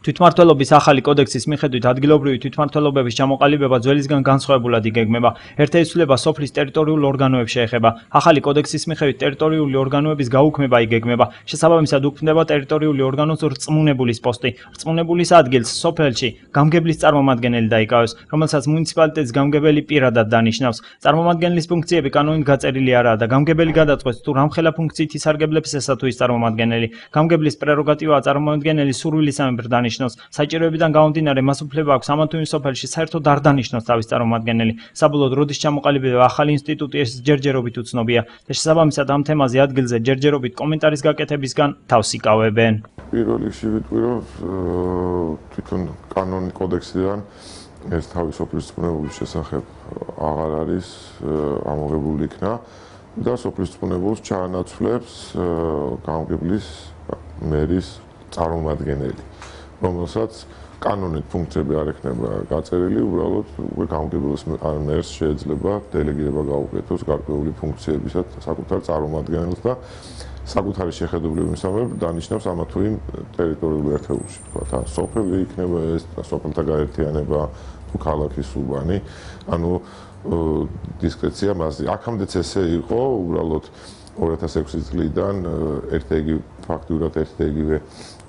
თვითმმართველობის ახალი კოდექსის მიხედვით ადგილობრივი თვითმმართველობების ჩამოყალიბება ძველისგან განსხვავებულად იგეგმება. ერთ-ერთსულება სოფლის ტერიტორიულ ორგანოებს შეეხება. ახალი კოდექსის მიხედვით ტერიტორიული ორგანოების გაუქმება იგეგმება. შესაბამისად უქმდება ტერიტორიული ორგანოს რწმუნებულის პოსტი. რწმუნებულის ადგილს სოფელში გამგებლის წარმომადგენელი დაიკავებს, რომელსაც მუნიციპალიტეტის გამგებელი პირადად დანიშნავს. წარმომადგენლის ფუნქციები კანონით გაწერილი არაა და გამგებელი გადაწყვეტს თუ რამხელა ფუნქციით ისარგებლებს ესა თუ ის წარმომადგენელი. გამგებლის პრეროგატივაა წარმომადგენელის სურვილისამებრ დანიშნავს. საჭიროებიდან გამომდინარე მას უფლება აქვს ამა თუ იმ სოფელში საერთოდ არ დანიშნოს თავის წარმომადგენელი. საბოლოოდ როდის ჩამოყალიბება ახალი ინსტიტუტი ეს ჯერჯერობით უცნობია და შესაბამისად ამ თემაზე ადგილზე ჯერჯერობით კომენტარის გაკეთებისგან თავს იკავებენ. პირველ რიგში ვიტყვი რომ თვითონ კანონი კოდექსიდან ეს თავის სოფლის რწმუნებულის შესახებ აღარ არის ამოღებული იქნა და სოფლის რწმუნებულს ჩაანაცვლებს გამგებლის მერის წარმომადგენელი, რომელსაც კანონით ფუნქციები არ ექნება გაწერილი, უბრალოდ გამგებლის მერს შეიძლება დელეგირება გაუკეთოს გარკვეული ფუნქციებისად საკუთარ წარმომადგენელს და საკუთარი შეხედულებების მისამებრ დანიშნავს ამა თუ იმ ტერიტორიულ ერთეულში, თქვა, სოფელი იქნება ეს, სოფელთა გაერთიანება, თუ ქალაქის უბანი, ანუ დისკრეცია მასზე. აქამდეც ესე იყო, უბრალოდ 2006 წლიდან ფაქტურად ერთ-იგივე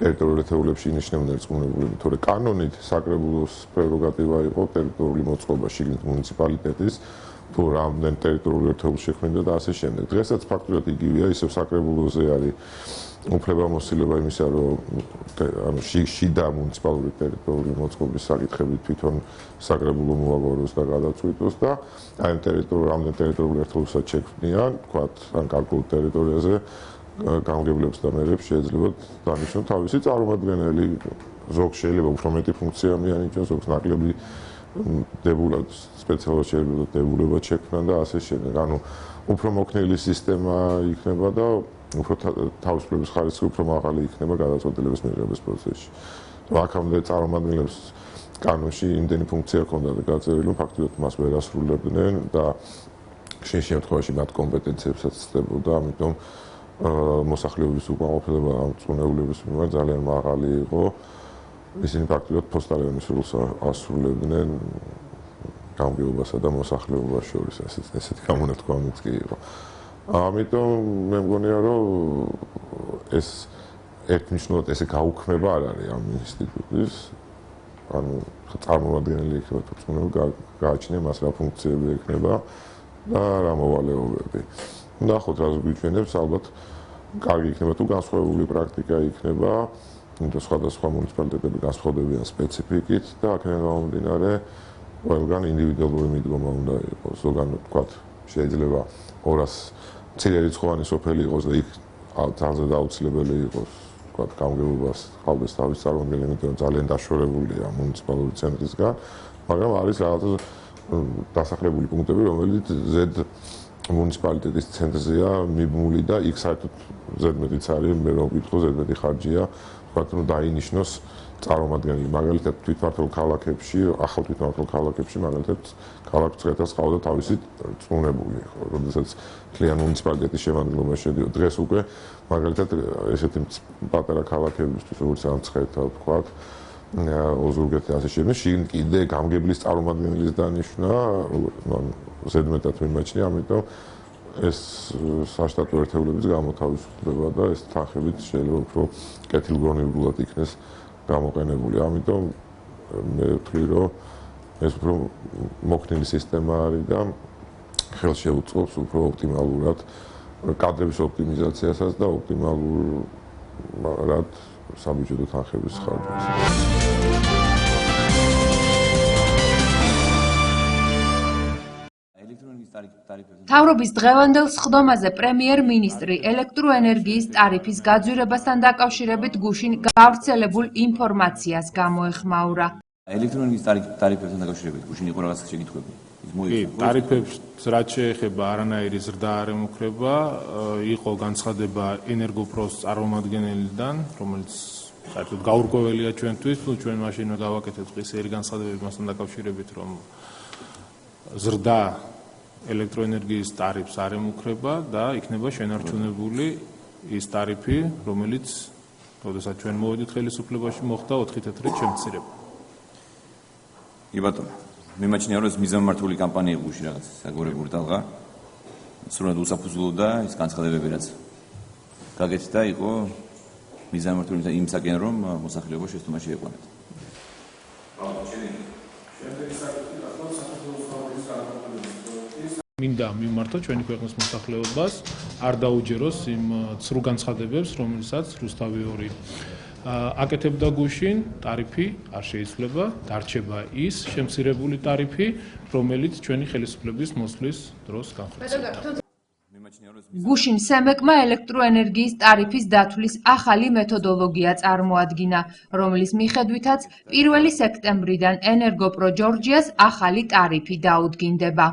ტერიტორიულ ერთეულებში ინიშნებდნენ რწმუნებულები, თორე კანონით საკრებულოს პრეროგატივა იყო ტერიტორიული მოწყობა შიგნით მუნიციპალიტეტის, თუ რამდენ ტერიტორიულ ერთეულს შექმნიდა და ასე შემდეგ. დღესაც ფაქტურად იგივეა, ისევ საკრებულოზე არის უფლებამოსილება იმისა, რომ ანუ შიდა მუნიციპალური ტერიტორიული მოწყობის საკითხები თვითონ საკრებულო მოაგვაროს და გადაწყვიტოს და აი რამდენ ტერიტორიულ ერთეულსაც შექმნიან, თქვათ, ან გარკვეულ ტერიტორიაზე გამგებლებს და მერებს შეიძლება დანიშნონ თავისი წარმომადგენელი, ზოგ შეიძლება უფრო მეტი ფუნქცია მიანიჭოს, ზოგს ნაკლები დებულად სპეციალურად შეიძლება დებულებად შექმნან და ასე შემდეგ. ანუ უფრო მოქნილი სისტემა იქნება და უფრო თავისუფლების ხარისხი უფრო მაღალი იქნება გადაწყვეტილების მიღების პროცესში. აქამდე წარმომადგენლებს კანონში იმდენი ფუნქცია ჰქონდა და გაწერილი, რომ ფაქტობრივად მას ვერ ასრულებდნენ და შენ შემთხვევაში მათ კომპეტენციებსაც ცდებოდა, ამიტომ მოსახლეობის უკმაყოფილება ამ რწმუნებულების მიმართ ძალიან მაღალი იყო. ისინი ფაქტობრივად ფოსტალიონის როლს ასრულებდნენ გამგეობასა და მოსახლეობას შორის, ესეთი გამონათქვამიც კი იყო. ამიტომ მე მგონია, რომ ეს ერთმნიშვნელოვნად ესე გაუქმება არ არის ამ ინსტიტუტის, ანუ წარმომადგენელი იქნება თუ რწმუნებული გააჩნია მას რა ფუნქციები ექნება და რა მოვალეობები. ნახოთ რა გვიჩვენებს, ალბათ კარგი იქნება თუ განსხვავებული პრაქტიკა იქნება, იმიტომ სხვადასხვა მუნიციპალიტეტები განსხვავდებიან სპეციფიკით და აქედან გამომდინარე ყველგან ინდივიდუალური მიდგომა უნდა იყოს. ზოგან ვთქვათ, შეიძლება 200 მცირერიცხოვანი სოფელი იყოს და იქ ძალზედ აუცილებელი იყოს, ვთქვათ, გამგებლობას ხალხის თავის წარმომადგენელი, იმიტომ რომ ძალიან დაშორებულია მუნიციპალური ცენტრისგან, მაგრამ არის რაღაცა დასახლებული პუნქტები, რომელიც ზედ მუნიციპალიტეტის ცენტრზეა მიბმული და იქ საერთოდ ზედმეტიც არის, მე რომ ვკითხო, ზედმეტი ხარჯია, ვთქვათ, რომ დაინიშნოს წარმომადგენელი, მაგალითად თვითმმართველ ქალაქებში, ახალ თვითმმართველ ქალაქებში, მაგალითად ქალაქ მცხეთას ყავდა თავისი რწმუნებული, ხო, როდესაც მთლიან მუნიციპალიტეტის შემადგენლობაში შედიოდა. დღეს უკვე მაგალითად ესეთი პატარა ქალაქებისთვის, როგორც მცხეთა, ვთქვათ, ოზურგეთი ასე შემდეგ, შიგნით კიდე გამგებლის წარმომადგენლის დანიშვნა, ანუ ზედმეტად მიმაჩნია, ამიტომ ეს საშტატო ერთეულების გამოთავისუფლება და ეს თანხებით შეიძლება უფრო კეთილგონივრულად იქნეს გამოყენებული. ამიტომ მე ვთვლი, რომ ეს უფრო მოქნილი სისტემა არის და ხელს შეუწყობს უფრო ოპტიმალურად კადრების ოპტიმიზაციასაც და ოპტიმალურად საბიუჯეტო თანხების ხარჯვას. მთავრობის დღევანდელ სხდომაზე პრემიერ-მინისტრი ელექტროენერგიის ტარიფის გაძვირებასთან დაკავშირებით გუშინ გავრცელებულ ინფორმაციას გამოეხმაურა. ელექტროენერგიის ტარიფებთან დაკავშირებით გუშინ იყო რაღაც შეკითხვები. კი, ტარიფებს რაც შეეხება არანაირი ზრდა არ ემუქრება, იყო განცხადება ენერგოპროს წარმომადგენელიდან, რომელიც საერთოდ გაურკვეველია ჩვენთვის, თუ ჩვენ მაშინ გავაკეთებთ ყისერი განცხადებები მასთან დაკავშირებით, რომ ზრდა ელექტროენერგიის ტარიფს არ ემუქრება და იქნება შენარჩუნებული ის ტარიფი, რომელიც როდესაც ჩვენ მოვედით ხელისუფლებაში, მოხდა 4 თეთრით შემცირება. კი ბატონო, მიმაჩნია რომ ეს მიზანმართული კამპანია იყო გუშინ რაღაც საგორებული ტალღა. სრულად უსაფუძვლო და ის განცხადებები რაც გაგეცდა იყო მიზანმართული იმისაკენ რომ მოსახლეობა შეცდომაში ეყვანათ. მინდა მიმართო ჩვენი ქვეყნის მოსახლეობას არ დაუჯეროს იმ ცრუ განცხადებებს, რომელსაც რუსთავი 2 აკეთებდა გუშინ, ტარიფი არ შეიცვლება, დარჩება ის შემცირებული ტარიფი, რომელიც ჩვენი ხელისუფლების მოსვლის დროს განხორციელდა. გუშინ სემეკმა ელექტროენერგიის ტარიფის დათვლის ახალი მეთოდოლოგია წარმოადგინა, რომლის მიხედვითაც 1 სექტემბრიდან ენერგოპრო ჯორჯიას ახალი ტარიფი დაუდგინდება.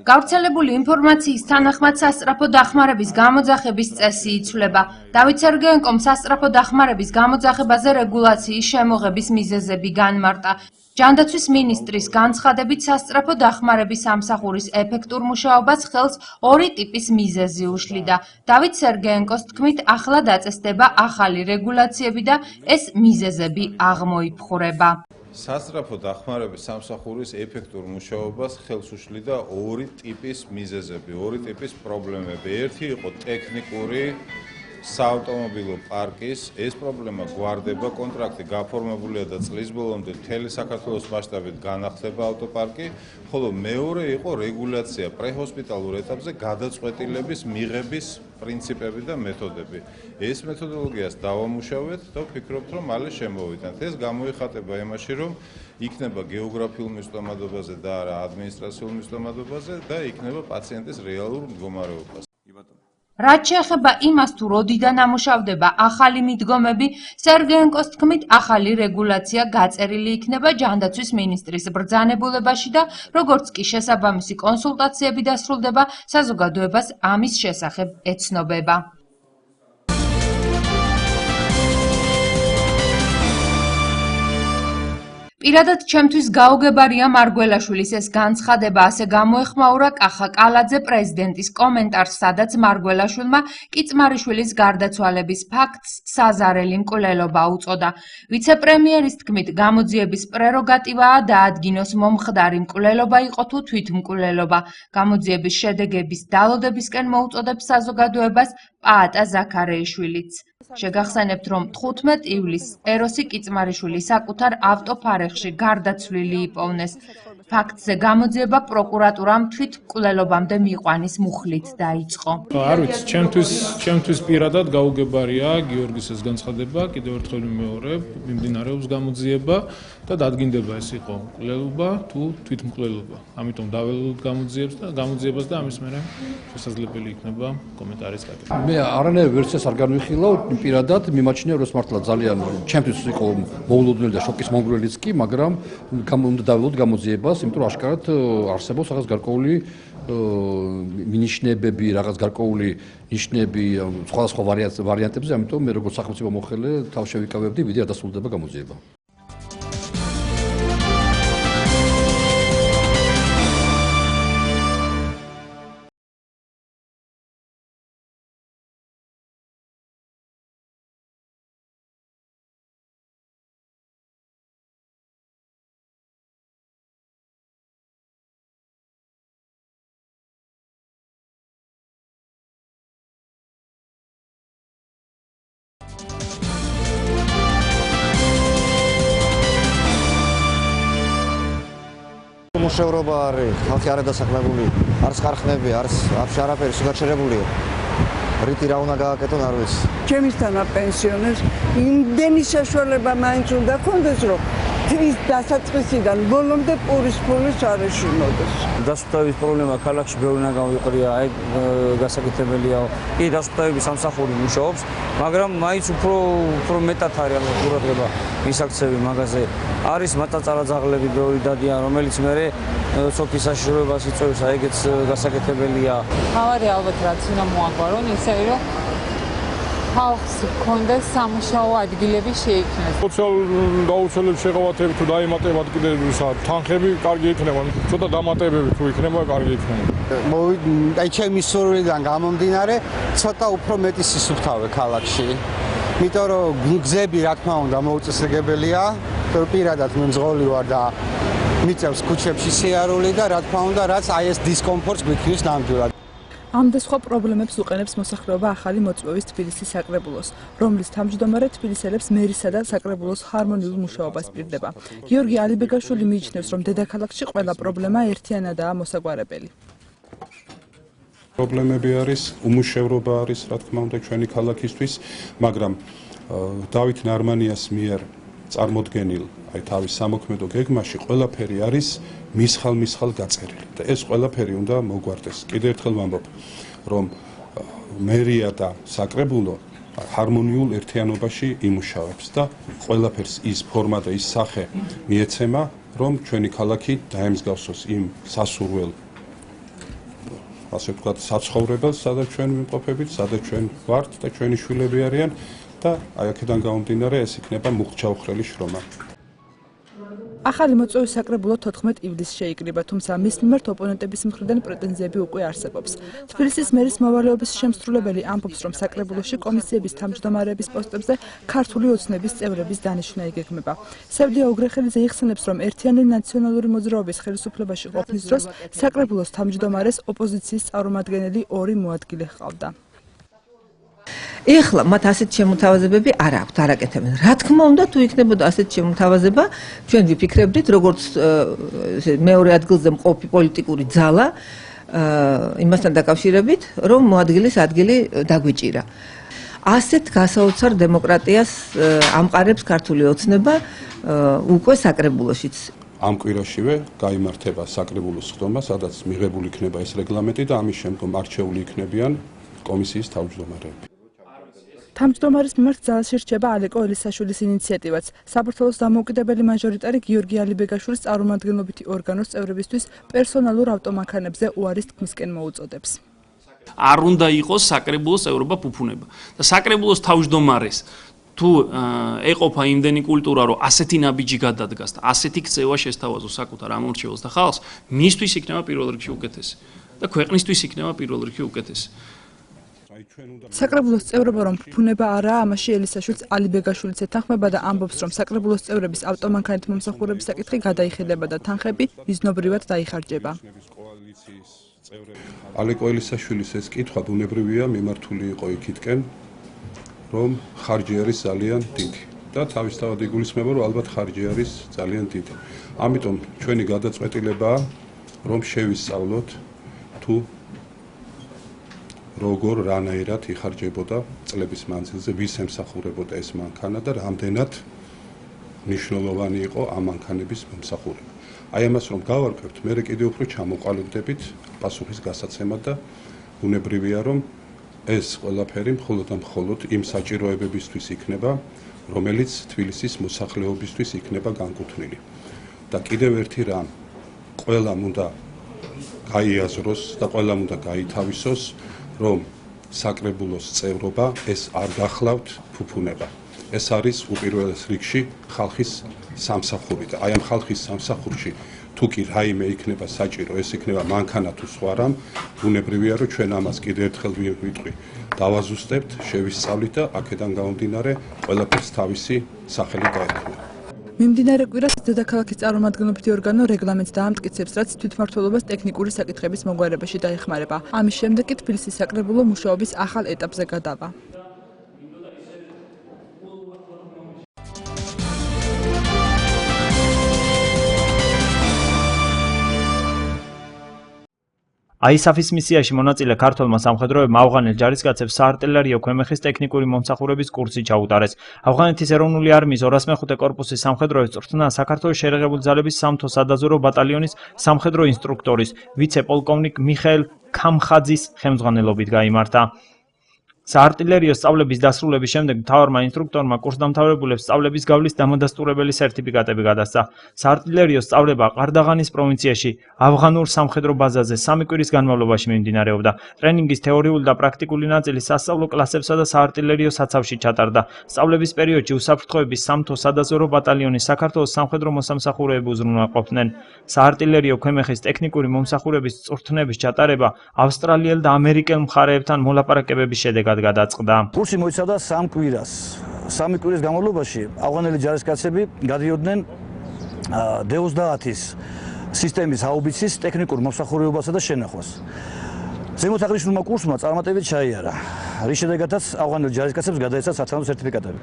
გავრცელებული ინფორმაციის თანახმად სასწრაფო დახმარების გამოძახების წესი იცვლება. დავით სერგეენკომ სასწრაფო დახმარების გამოძახებაზე რეგულაციის შემოღების მიზეზები განმარტა. ჯანდაცვის მინისტრის განცხადებით სასწრაფო დახმარების სამსახურის ეფექტურ მუშაობას ხელს 2 ტიპის მიზეზი უშლიდა. დავით სერგეენკოს თქმით, ახლა დაწესდება ახალი რეგულაციები და ეს მიზეზები აღმოიფხვრება. სასწრაფო დახმარების სამსახურის ეფექტურ მუშაობას ხელს უშლიდა 2 ტიპის მიზეზები, 2 ტიპის პრობლემები. ერთი იყო ტექნიკური საავტომობილო პარკის, ეს პრობლემა გვარდება, კონტრაქტი გაფორმებულია და წლის ბოლომდე მთელი საქართველოს მასშტაბით განახლდება ავტოპარკი, ხოლო მეორე იყო რეგულაცია პრეჰოსპიტალურ ეტაპზე გადაწყვეტილების მიღების პრინციპები და მეთოდები. ეს მეთოდოლოგიას დავამუშავეთ და ვფიქრობთ, რომ მალე შემოვიდანთ. ეს გამოიხატება იმაში, რომ იქნება გეოგრაფიულ მისწვდომადობაზე და არა ადმინისტრაციულ მისწვდომადობაზე და იქნება პაციენტის რეალურ მდგომარეობას. რაც შეეხება იმას, თუ როდიდან ამუშავდება ახალი მიდგომები, სერგეენკოს თქმით, ახალი რეგულაცია გაწერილი იქნება ჯანდაცვის მინისტრის ბრძანებულებაში და როგორც კი შესაბამისი კონსულტაციები დასრულდება, საზოგადოებას ამის შესახებ ეცნობება. პირადად ჩემთვის გაუგებარია მარგველაშვილის ეს განცხადება, ასე გამოეხმაურა კახა კალაძე პრეზიდენტის კომენტარს, სადაც მარგველაშვილმა კიწმარიშვილის გარდაცვალების ფაქტს საზარელი მკვლელობა უწოდა. ვიცე-პრემიერის თქმით, გამოძიების პრეროგატივაა დაადგინოს მომხდარი მკვლელობა იყო თუ თვითმკვლელობა. გამოძიების შედეგების დალოდებისკენ მოუწოდებს საზოგადოებას პაატა ზაქარეიშვილიც. შეგახსენებთ, რომ 15 ივლისს ეროსი კიწმარიშვილი საკუთარ ავტოფარეხში გარდაცვლილი იპოვნეს. ფაქტზე გამოძიება პროკურატურამ თვითმკვლელობამდე მიყვანის მუხლით დაიწყო. არ ვიცი, ჩემთვის პირადად გაუგებარია გიორგის ეს განცხადება, კიდევ ერთხელ ვიმეორებ, მიმდინარეობს გამოძიება და დადგინდება ეს იყო მკვლელობა თუ თვითმკვლელობა. ამიტომ დაველოდოთ გამოძიებას და ამის მერე შესაძლებელი იქნება კომენტარის გაკეთება. მე არანაირ ვერსიას არ განვიხილავ, პირადად მიმაჩნია, რომ მართლა ძალიან ჩემთვის იყო მოულოდნელი და შოკის მომგვრელიც კი, მაგრამ უნდა დაველოდოთ გამოძიებას, იმიტომ რომ აშკარად არსებობს რაღაც გარკვეული მინიშნებები, რაღაც გარკვეული ნიშნები სხვადასხვა ვარიანტებზე, ამიტომ მე როგორც სახელმწიფო მოხელე თავ შევიკავებდი, ვიდრე არ დასრულდება გამოძიება. მუშაობა არის, ხალხი არ დასახლებული, არის ხარხნები, არის არაფერი შეგაჩერებულია. რითი რა უნდა გააკეთონ არ ვიცი. ჩემისთანა პენსიონერს იმდენი საშუალება მაინც უნდა ქონდეს, რომ ის დასაწყისიდან ბოლომდე პურის ფულის არ ეშინოდეს. დასუფთავების პრობლემა ქალაქში ბევრი გამოვიყრია, აი გასაკეთებელია. კი, დასუფთავების სამსახური მუშაობს, მაგრამ მაინც უფრო მეტად არის ამ ყურადღება მისაქცევი მაგაზე. არის მატაწარაძაღლები ბევრი დადიან, რომელიც მერე სოფლის საშიშროებას იწვევს, აი ეგეც გასაკეთებელია. თავარი ალბათ რაც უნდა მოაგვარონ, ისე რომ ხალხს გქონდეს სამუშაო ადგილები შეიქმნეს. დაუცველებ შეღავათები თუ დაემატებათ კიდე თანხები კარგი იქნება, ცოტა დამატებები თუ იქნება კარგი იქნება. აი ჩემი სურვილიდან გამომდინარე, ცოტა უფრო მეტი სისუფთავე ქალაქში. იმიტომ რომ გზები რა თქმა უნდა მოუწესრიგებელია, რომ პირადად მე მძღოლი ვარ და მიწევს ქუჩებში სიარული და რა თქმა უნდა რაც აი ეს დისკომფორტს გვიქმნის ნამდვილად. ამ და სხვა პრობლემებს უყენებს მოსახლეობა ახალი მოწვევის თბილისის საკრებულოს, რომლის თავმჯდომარე თბილისელებს მერისა და საკრებულოს ჰარმონიულ მუშაობას პირდება. გიორგი ალიბეგაშვილი მიიჩნევს, რომ დედაქალაქში ყველა პრობლემა ერთიანადაა მოსაგვარებელი. პრობლემები არის, უმუშევრობა არის, რა თქმა უნდა, ჩვენი ქალაქისთვის, მაგრამ დავით ნარმანიას მიერ წარმოდგენილ აი თავის სამოქმედო გეგმაში ყველაფერი არის მისხალ გაწერილი და ეს ყველაფერი უნდა მოგვარდეს. კიდევ ერთხელ ვამბობ, რომ მერია და საკრებულო ჰარმონიულ ერთიანობაში იმუშავებს და ყველაფერს ის ფორმა და ის სახე მიეცემა, რომ ჩვენი ქალაქი დაემსგავსოს იმ სასურველ ასე ვთქვათ, საცხოვრებელს, სადაც ჩვენ ვიმყოფებით, სადაც ჩვენ ვართ და ჩვენი შვილები არიან და აი აქედან გამომდინარე ეს იქნება მუხტჩაუხრელი შრომა. ახალი მოწვევის საკრებულო 14 ივლისს შეიკრიბა, თუმცა მის მიმართ ოპონენტების მხრიდან პრეტენზიები უკვე არსებობს. თბილისის მერის მოვალეობის შემსრულებელი ამბობს, რომ საკრებულოში კომისიების თავმჯდომარეების პოსტებზე ქართული ოცნების წევრების დანიშვნა იგეგმება. სევდია უგრეხელიძე იხსენებს, რომ ერთიანი ნაციონალური მოძრაობის ხელისუფლებაში ყოფნის დროს საკრებულოს თავმჯდომარეს ოპოზიციის წარმომადგენელი 2 მოადგილე ჰყავდა. ეხლა მათ ასეთ შემოთავაზებები არ აქვთ, არ აკეთებენ. რა თქმა უნდა, თუ იქნებოდა ასეთ შემოთავაზება, ჩვენ ვიფიქრებდით, როგორც მეორე ადგილზე მყოფი პოლიტიკური ძალა, იმასთან დაკავშირებით, რომ მოადგილის ადგილი დაგვიჭირა. ასეთ გასაოცარ დემოკრატიას ამყარებს ქართული ოცნება უკვე საკრებულოშიც. ამ კვირაშივე გაიმართება საკრებულოს ხდომა, სადაც მიღებული იქნება ეს რეგლამენტი და ამის შემდგომ არჩეული იქნებიან კომისიის თავმჯდომარეები. თავმჯდომარის მიმართ ძალაში რჩება ალეკო ელისაშვილის ინიციატივაც. საქართველოს დამოუკიდებელი მაჟორიტარი გიორგი ალიბეგაშვილის წარმომადგენლობითი ორგანოს წევრებისთვის პერსონალურ ავტომანქანებზე უარის თქმისკენ მოუწოდებს. არ უნდა იყოს საკრებულოს წევრობა ფუფუნება და საკრებულოს თავმჯდომარეს თუ ეყოფა იმდენი კულტურა, რომ ასეთი ნაბიჯი გადადგას და ასეთი ქცევა შესთავაზოს საკუთარ ამორჩეულს და ხალხს, მისთვის იქნება პირველ რიგში უკეთესი და ქვეყნისთვის იქნება პირველ რიგში უკეთესი. საკრებულოს წევრობა რომ ფუფუნება არაა, ამაში ელისაშვილს ალიბეგაშვილიც ეთანხმება და ამბობს, რომ საკრებულოს წევრების ავტომანქანით მომსახურების საკითხი გადაიხადება და თანხები მიზნობრივად დაიხარჯება. ალეკო ელისაშვილის ეს კითხვა ბუნებრივია მიმართული იყო იქითკენ, რომ ხარჯი არის ძალიან დიდი და თავისთავად იგულისხმება, რომ ალბათ ხარჯი არის ძალიან დიდი. ამიტომ ჩვენი გადაწყვეტილებაა, რომ შევისწავლოთ თუ როგორ რანაირად იხარჯებოდა წლების მანძილზე, ვის ემსახურებოდა ეს მანქანა და რამდენად მნიშვნელოვანი იყო ამ მანქანების მომსახურება. აი ამას რომ გავარკვევთ, მე კიდევ უფრო ჩამოყალიბდებით პასუხის გასაცემად და ბუნებრივია, რომ ეს ყველაფერი მხოლოდ და მხოლოდ იმ საჭიროებებისთვის იქნება, რომელიც თბილისის მოსახლეობისთვის იქნება განკუთვნილი. და კიდევ ერთი რამ, ყველამ უნდა გაიაზროს და ყველამ უნდა გაითავისოს, რომ საკრებულოს წევრობა ეს არ გახლავთ ფუფუნება. ეს არის უპირველეს რიგში ხალხის სამსახური და აი ამ ხალხის სამსახურში თუ კი რაიმე იქნება საჭირო, ეს იქნება მანქანა თუ სხვა რამ, ბუნებრივია, რომ ჩვენ ამას კიდევ ერთხელ ვიტყვი, დავაზუსტებთ, შევისწავლით და აქედან გამომდინარე ყველაფერს თავისი სახელი გაექნება. მიმდინარე კვირას დედაქალაქის წარმომადგენლობითი ორგანო რეგლამენტს დაამტკიცებს, რაც თვითმმართველობას ტექნიკური საკითხების მოგვარებაში დაეხმარება. ამის შემდეგ კი თბილისის საკრებულო მუშაობის ახალ ეტაპზე გადავა. აისაფის მისიაში მონაწილე ქართველმა სამხედროებმა ავღანელ ჯარისკაცებს საარტილერიო ქვემეხის ტექნიკური მომსახურების კურსი ჩაუტარეს. ავღანეთის ეროვნული არმიის 205 კორპუსის სამხედროებს წვრთნა საქართველოს შერეღებული ძალების სამთო სადაზვერვო ბატალიონის სამხედრო ინსტრუქტორის ვიცე-პოლკოვნიკ მიხეილ ქამხაძის ხელმძღვანელობით გაიმართა. საარტილერიო სწავლების დასრულების შემდეგ მთავარმა ინსტრუქტორმა კურსდამთავრებულებს სწავლების გავლის დამადასტურებელი სერტიფიკატები გადასცა. საარტილერიო სწავლება ყარდაღანის პროვინციაში ავღანურ სამხედრო ბაზაზე 3 კვირის განმავლობაში მიმდინარეობდა. ტრენინგის თეორიული და პრაქტიკული ნაწილი სასწავლო კლასებსა და საარტილერიო საცავში ჩატარდა. სწავლების პერიოდში უსაფრთხოების სამთო სადაზვერო ბატალიონის საქართველოს სამხედრო მოსამსახურეები უზრუნველყოფდნენ. საარტილერიო ქვემეხის ტექნიკური მომსახურების წვრთნების ჩატარება ავსტრალიელ და ამერიკელ მხარეებთან მოლაპარაკებების შედეგად გადაწყდა. კურსი მოიცავდა 3 კვირას. 3 კვირის განმავლობაში ავღანელი ჯარისკაცები გადიოდნენ D-30-ის სისტემის ჰაუბიცის ტექნიკურ მომსახურებასა და შენახვას. ზემოთ აღნიშნულმა კურსმა წარმატებით ჩაიარა, რის შედეგადაც ავღანელ ჯარისკაცებს გადაეცათ სათანადო სერტიფიკატები.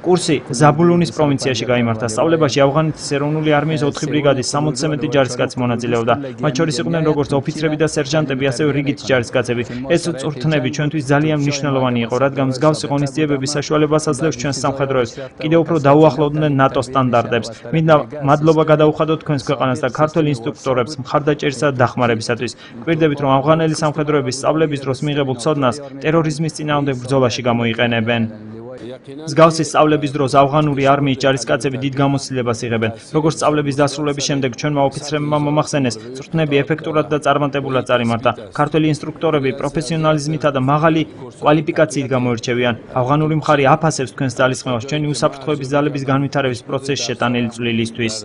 კურსი ზაბულუნის პროვინციაში გაიმართა. სწავლებაში ავღანეთის ეროვნული არმიის 4 ბრიგადის 60-ზე მეტი ჯარისკაცი მონაწილეობდა. მათ შორის იყვნენ როგორც ოფიცრები და სერჟანტები, ასევე რიგითი ჯარისკაცები. ეს წვრთნები ჩვენთვის ძალიან მნიშვნელოვანი იყო, რადგან მსგავსი ღონისძიებების საშუალებას აძლევს ჩვენს სამხედროებს კიდევ უფრო დაუახლოვდნენ ნატო სტანდარტებს. მინდა მადლობა გადაუხადოთ თქვენს ქვეყანას და ქართველ ინსტრუქტორებს მხარდაჭერისა და დახმარებისათვის. გვირდებით რომ ავღანელი სამხედროების სწავლების დროს მიღებულ ცოდნას ტერორიზმის წინააღმდეგ ბრძოლაში გამოიყენებენ. მსგავსი სწავლების დროს ავღანური არმიის ჯარისკაცები დიდ გამოცდილებას იღებენ. როგორც სწავლების დასრულების შემდეგ ჩვენმა ოფიცრებმა მომახსენეს, წვრთნები ეფექტურად და წარმატებულად წარიმართა. ქართველი ინსტრუქტორები პროფესიონალიზმითა და მაღალი კვალიფიკაციით გამოირჩევიან. ავღანური მხარე აფასებს თქვენს ძალისხმევას ჩვენი უსაფრთხოების ძალების განვითარების პროცესში შეტანილი წვლილისთვის.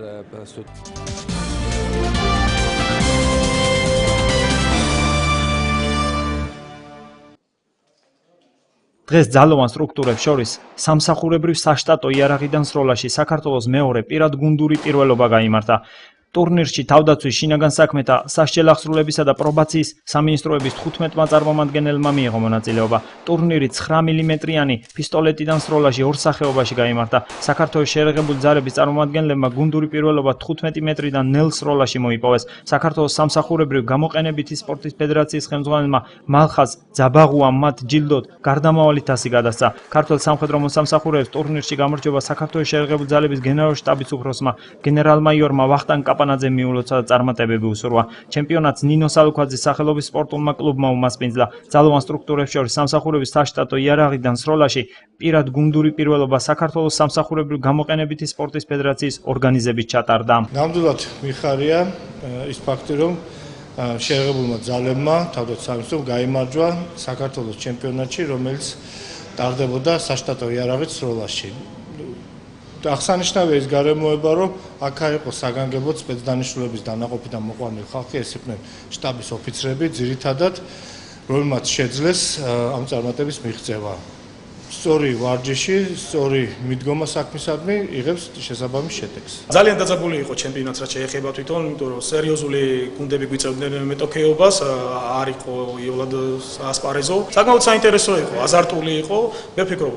დღეს ძალოვან სტრუქტურებს შორის სამსახურებრივ საშტატო იარაღიდან სროლაში საქართველოს მეორე პირად გუნდური პირველობა გაიმართა. ტურნირში თავდაცვის შინაგან საქმეთა სასჯელ აღსრულებისა და პრობაციის სამინისტროების 15-მა წარმომადგენელმა მიიღო მონაწილეობა. ტურნირი 9 მმ-იანი პისტოლეტიდან სროლაში ორ სახეობაში გაიმართა. საქართველოს შეერაღებული ძალების წარმომადგენლებმა გუნდური პირველობა 15 მეტრიდან ნელ სროლაში მოიპოვეს. საქართველოს სამსახურებრივ გამოყენებითი სპორტის ფედერაციის ხელმძღვანელმა მალხაზ ძაბაღუამ მათ ჯილდოდ გარდამავალი თასი გადასცა. ქართულ სამხედრო მოსამსახურეებს ტურნირში გამარჯვება საქართველოს შეერაღებული ძალების გენერალურ შტაბის უფროსმა გენერალ-მაიორმა ვახტანგ კაპანაძე მიულოცა და წარმატებები უსურვა. ჩემპიონატს ნინო სალუქვაძის სახელობის სპორტულმა კლუბმა უმასპინძლა. ძალოვან სტრუქტურებს შორის სამსახურების საშტატო იარაღიდან სროლაში პირად გუნდური პირველობა საქართველოს სამსახურებრივ გამოყენებითი სპორტის ფედერაციის ორგანიზებით ჩატარდა. ნამდვილად მიხარია ის ფაქტი, რომ შეერაღებულმა ძალებმა თავდაცვის სამინისტრომ გაიმარჯვა საქართველოს ჩემპიონატში, რომელიც ტარდებოდა საშტატო იარაღით სროლაში. აღსანიშნავია ის გარემოება, რომ აქ იყო საგანგებოდ სპეცდანიშნულების დანაყოფიდან მოყვანილი ხალხი, ეს იყვნენ შტაბის ოფიცრები, ძირითადად, რომელმაც შეძლეს ამ წარმატების მიღწევა. სწორი ვარჯიში, სწორი მიდგომა საქმისადმი იღებს შესაბამის შედეგს. ძალიან დაძაბული იყო ჩემპიონატს, რაც შეეხება თვითონ, იმიტომ რომ სერიოზული გუნდები გვიწევდნენ მეტოქეობას, არ იყო იოლად ასპარეზო. საკმაოდ საინტერესო იყო, აზარტული იყო, მე ვფიქრობ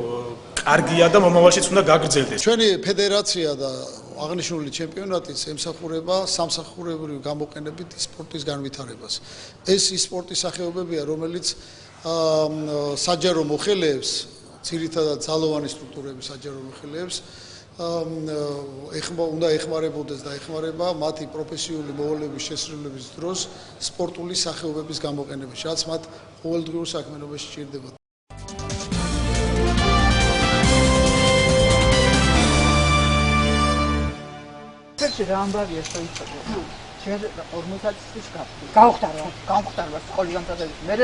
კარგია და მომავალშიც უნდა გაგრძელდეს. ჩვენი ფედერაცია და აღნიშნული ჩემპიონატიც ემსახურება სამსახურებრივ გამოყენებით სპორტის განვითარებას. ეს ის სპორტის სახეობებია, რომელიც საჯარო მოხელეებს, ძირითადად ძალოვანი სტრუქტურების საჯარო მოხელეებს უნდა ეხმარებოდეს და ეხმარება მათი პროფესიული მოვალეობის შესრულების დროს სპორტული სახეობების გამოყენებაში, რაც მათ ყოველდღიურ საქმიანობაში სჭირდება. რა ამბავია შეიცვალა? ჩვენ 50 წლის გავხდარა სკოლის დამთავრების. მე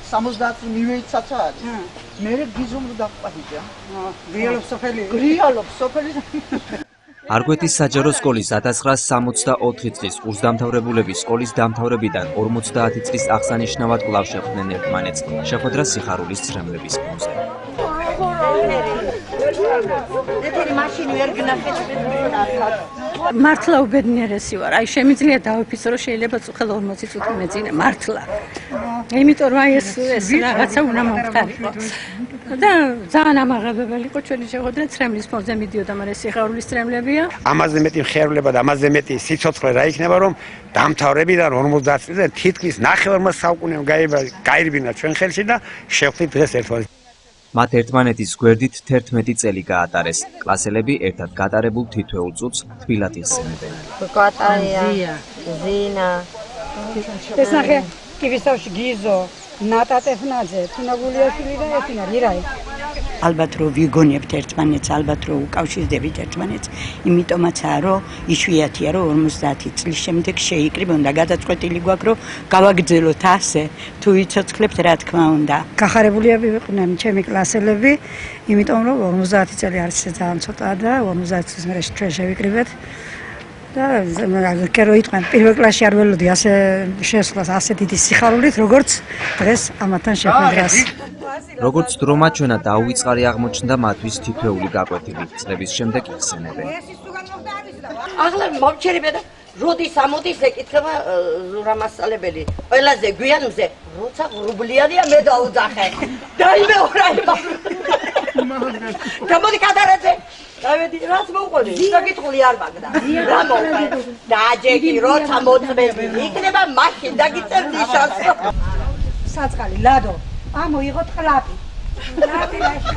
70 წლის მივეიცაცა არის. მე გიზომრ დაყვაჭია. გრიალობ სოფელი. არგვეთის საჯარო სკოლის 1964 წლის კურსდამთავრებულების სკოლის დამთავრებიდან 50 წლის აღსანიშნავად კვლავ შეხვდნენ ერთმანეთს შეხვედრა სიხარულის ცრემლების ფონზე. მართლა უბედნიერესი ვარ. აი შემიძლია დავიფიცო, რომ შეიძლება წუხელ 40 წუთი მეძინე მართლა. იმიტომ რომ ეს რაღაცა უნდა მომხდარიყო. და ძალიან ამაღლებებელი იყო ჩვენი შეხვედრა ცრემლის ფონზე მიდიოდა, მაგრამ სიხარულის ცრემლებია. ამაზე მეტი მხერულება და ამაზე მეტი სიცოცხლე რა იქნება, რომ დამთავრებიდან 50 წლზე თითქმის 9 საუკუნემ გაირბინა ჩვენ ხელში და შევხვდით დღეს ერთმანეთს. მათ ერთმანეთის გვერდით 11 წელი გაატარეს. კლასელები ერთად გატარებულ თითოეულ წუთს თბილად იხსენებენ. გატარია, ზინა. ეს ნახე, კივისთავში გიზო, ნატა ტეფნაძე, თინა გულიაშვილი და ეთინა ლირაი. ალბათ რომ ვიგონებთ ერთმანეთს, ალბათ რომ უკავშირდებით ერთმანეთს, იმიტომაცაა რომ იშვიათია რომ 50 წლის შემდეგ შეიკრიბონდა გადაწყვეტილი გვაქვს რომ გავაგრძელოთ ასე, თუ იცოცხლებთ რა თქმა უნდა. გახარებულიები ვიყვნენ ჩემი კლასელები, იმიტომ რომ 50 წელი არის ძალიან ცოტა და 50 წლის მერე ჩვენ შევიკრიბეთ. და კერო იტყვენ პირველ კლასში არ ველოდი ასე შესვლას ასე დიდი სიხარულით როგორც დღეს ამათთან შეხვედრას. როგორც დრომა ჩვენად დაუვიწყარი აღმოჩნდა მათთვის თითოეული გაკვეთილი. წლების შემდეგ იხსენებენ. ახლა მომჩერებია და როდის ამოდის ეკითხება ზურამასწავლებელი. ყველაზე გვიანზე როცა რუბლიანია მე დაუძახე. დაიმეორაება. გამოდი კატარაძე. დავედი, რას მოუყოლე? დაგიტყული არ მაგდა. რა მოუყოლე? დააჯექი, როცა მოწმები. იქნება მაშინ დაგიწევდი შანსი. საწყალი, ლადო. ამოიღოთ ყლაპი.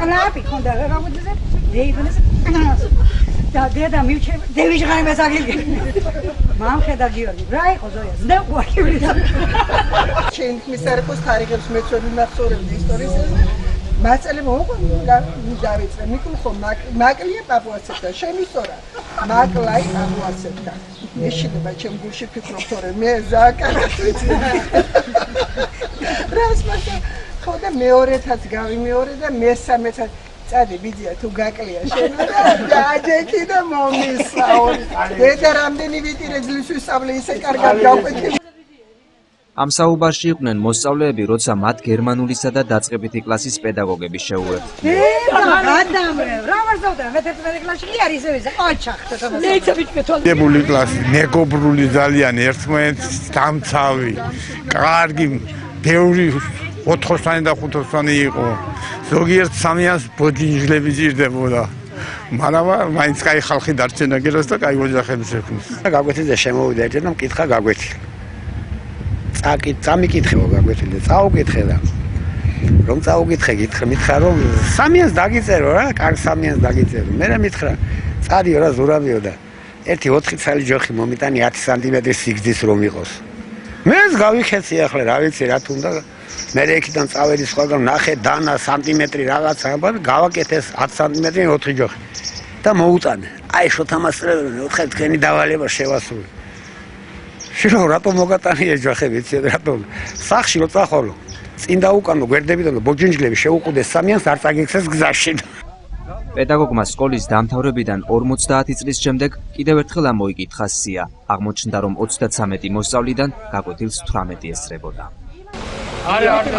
ყლაპი ხონდა რა მოძზე? რეიბნეს. და დედა მივჩე, დევიჟღანი მესაგილი. მამხედა გიორგი, რა იყო ზოია? ზნე უარკივი. შენ მისარკოს თარიღებს მეცვები მახსოვრებდი ისტორიას. მასწავლე მოუყვა დავიწყე მიკულხო მაკლია პაპუაცებდა შემისორა მაკლაი პაპუაცებდა ეშინება ჩემ გულში ფიქრობ თორე მე ზაკარად ვიცი რას მასა ხოდა მეორეთაც გავიმეორე და მესამეცაც წადი ბიძია თუ გაკლია შენ და აჯექი და მომისაო დედა რამდენი ვიტირე ძლის ვისწავლე ისე კარგად გავყვეთი ამ საუბარში იყვნენ მოსწავლეები, როცა მათ გერმანულისა და დაწყებითი კლასის პედაგოგები შეუერთდნენ. გადამრევ, რა ვარსავდა, მე-11 კლასში კი არის ისე ვიზა, ოჩახტო თამაში. მეგობრული კლასი, მეგობრული ძალიან ერთმანეთს დამცავი, კარგი, ბევრი 4-ოსანი და 5-ოსანი იყო. ზოგიერთ სამიანს ბოჯინჟლები ჭირდებოდა. მაგრამ მაინც კაი ხალხი დარჩენა გეროს და კაი ოჯახები შექმნის. გაგვეთილდა შემოვიდა ერთი და მკითხა გაგვეთილი. წამიკითხეო გაგვეთილი და წაუკითხე და რომ წაუკითხე გითხრა მითხრა რომ სამიანს დაგიწერო რა კარგ სამიანს დაგიწერო მე მითხრა წადიო რა ზურავიო და ერთი 4 წელი ჯოხი მომიტანი 10 სანტიმეტრის სიგრძის რომ იყოს მეც გავიხეცი ახლა რა ვიცი რა თუნდა მე იქიდან წავედი სხვაგან ნახე დანა სანტიმეტრი რაღაცა გავაკეთეს 10 სანტიმეტრი 4 ჯოხი და მოუწადე აი შოთამასწრებელი 4 თქვენი დავალება შევასრულე შენ რატომ მოგატანია ჯახები იცი რატომ სახში რო წახვალო წინ დაუკანო გვერდებიდან და ბოჯინჯლები შეუყუდეს სამიანს არ წაგიქცეს გზაში პედაგოგმა სკოლის დამთავრებიდან 50 წლის შემდეგ კიდევ ერთხელ ამოიკითხა სია. აღმოჩნდა რომ 33 მოსწავლიდან გაკვეთილს 18 ესწრებოდა.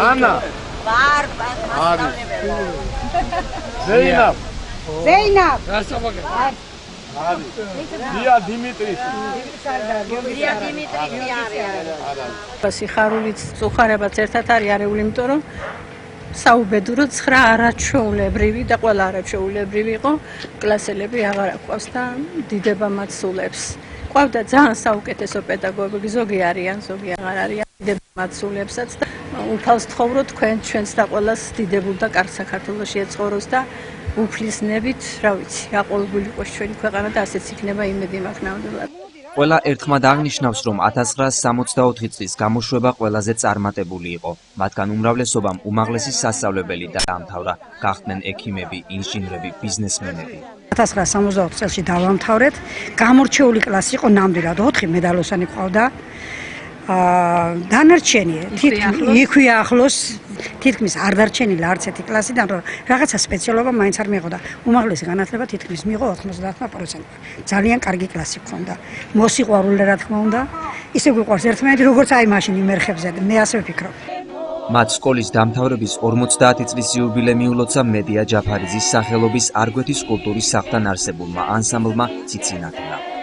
ანა ზეინაბ დია დიმიტრის სიხარულით უხარებაც ერთად არის არეული, იმიტომ რომ საუბედურო 9 არაჩვეულებრივი და ყველა არაჩვეულებრივი იყო კლასელები აღარ აქვს და დიდება მათ სულებს. ყავდა ძალიან საუკეთესო პედაგოგები, ზოგი არიან, ზოგი აღარ არიან, დიდება მათ სულებსაც და უფალს თხოვრო ჩვენს და ყველას დიდებულ და კარგ საქართველოში ეწყოროს და უფლისნებით, რა ვიცი, აყოლებული იყოს ჩვენი ქვეყანა და ასეც იქნება იმედი მაქვს ნამდვილად. ყველა ერთხმად აღნიშნავს, რომ 1964 წლის გამოშვება ყველაზე წარმატებული იყო. მათგან უმრავლესობამ უმაღლესი სასწავლებელი დაამთავრა, გახდნენ ექიმები, ინჟინრები, ბიზნესმენები. 1964 წელს დავამთავრეთ, გამორჩეული კლასი იყო ნამდვილად 4 მედალოსანი ყავდა. დანარჩენი იქვია ახლოს თითქმის არ დარჩენილა არც ერთი კლასიდან რომ რაღაცა სპეციალობა მაინც არ მიიღო და უმაღლესი განათლება თითქმის მიიღო 90%. ძალიან კარგი კლასი ჰქონდა. მოსიყვარულე რა თქმა უნდა, ისე გვიყვარს ერთმანეთი როგორც აი მაშინ იმერხებზე, მე ასე ვფიქრობ. მათ სკოლის დამთავრების 50 წლის იუბილე მიულოცა მედია ჯაფარიძის სახელობის არგვეთის კულტურის სახლთან არსებულმა ანსამბლმა ციცინათნა.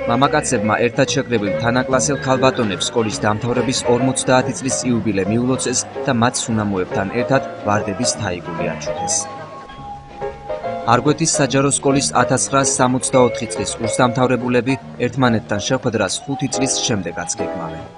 მამაკაცებმა ერთად შეკრებილ თანაკლასელ ქალბატონებს სკოლის დამთავრების 50 წლის იუბილე მიულოცეს და მათ სუნამოებთან ერთად ვარდების თაიგული აჩუქეს. არგვეთის საჯარო სკოლის 1964 წლის კურსდამთავრებულები ერთმანეთთან შეხვედრას 5 წლის შემდეგაც გეგმავენ.